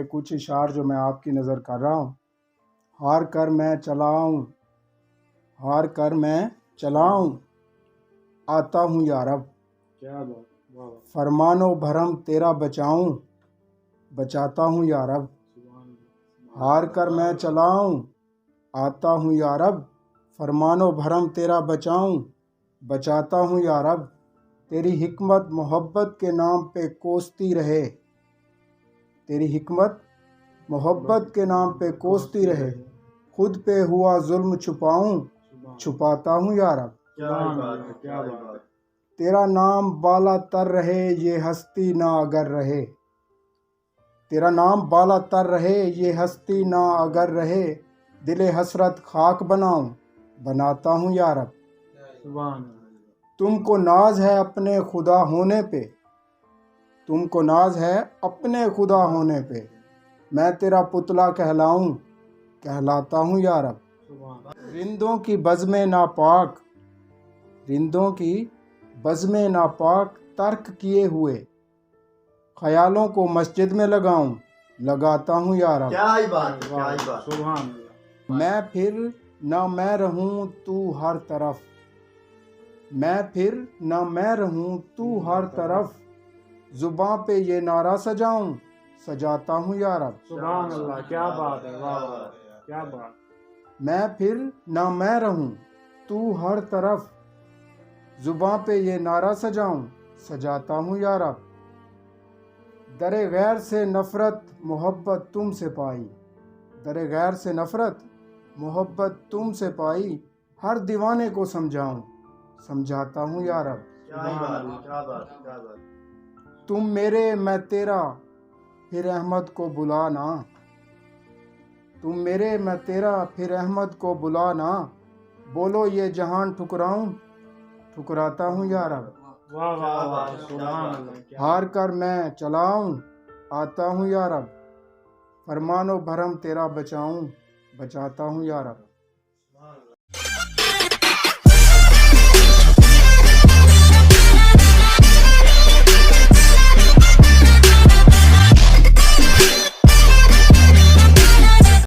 ये कुछ इशार जो मैं आपकी नज़र कर रहा हूँ। हार कर मैं चलाऊँ, हार कर मैं चलाऊँ, आता हूँ या रब। क्या बात, वाह वाह, फरमानो भरम तेरा बचाऊँ, बचाता हूँ या रब। सुभान अल्लाह, हार कर मैं चलाऊँ, आता हूँ या रब। फरमानो भरम तेरा बचाऊँ, बचाता हूँ या रब। तेरी हिकमत मोहब्बत के नाम पे कोसती रहे, तेरी हिकमत मोहब्बत के नाम पे कोसती रहे। खुद पे हुआ जुल्म छुपाऊँ, सुभान छुपाता हूँ या रब। सुभान अल्लाह, क्या बात है, तेरा नाम बाला तर रहे ये हस्ती ना अगर रहे, तेरा नाम बाला तर रहे ये हस्ती ना अगर रहे। दिले हसरत खाक बनाऊं, बनाता हूँ या रब। सुभान अल्लाह, तुमको नाज है अपने खुदा होने पे, तुमको नाज है अपने खुदा होने पे। मैं तेरा पुतला कहलाऊं, कहलाता हूँ या रब। सुभान रिंदों की बज़्म नापाक, रिंदों की बज़्म नापाक तर्क किए हुए, ख्यालों को मस्जिद में लगाऊं, लगाता हूँ या रब। क्या ही बात है, क्या ही बात। सुभान अल्लाह, मैं फिर न मैं रहूं तू हर तरफ, मैं फिर न मैं रहूं तू हर तरफ। जुबां पे ये नारा सजाऊं, सजाता हूँ या रब। सुभान अल्लाह, क्या बात है, वाह वाह, क्या बात, मैं फिर न मैं रहूं तू हर तरफ, जुबां पे ये नारा सजाऊं, सजाता हूँ या रब। दरे गैर से नफ़रत मोहब्बत तुमसे पाई, दरे गैर से नफ़रत मोहब्बत तुमसे पाई। हर दीवाने को समझाऊं, समझाता हूँ या रब। क्या ही बात है, क्या बात है, क्या बात। तुम मेरे मैं तेरा फिर अहमद को बुलाना, तुम मेरे मैं तेरा फिर अहमद को बुलाना। बोलो ये जहान ठुकराऊं, ठुकराता हूँ या रब। वाह वाह वाह, सुभान अल्लाह, क्या हार कर मैं चलाऊं, आता हूँ या रब। फरमानो भरम तेरा बचाऊं, बचाता हूँ या रब।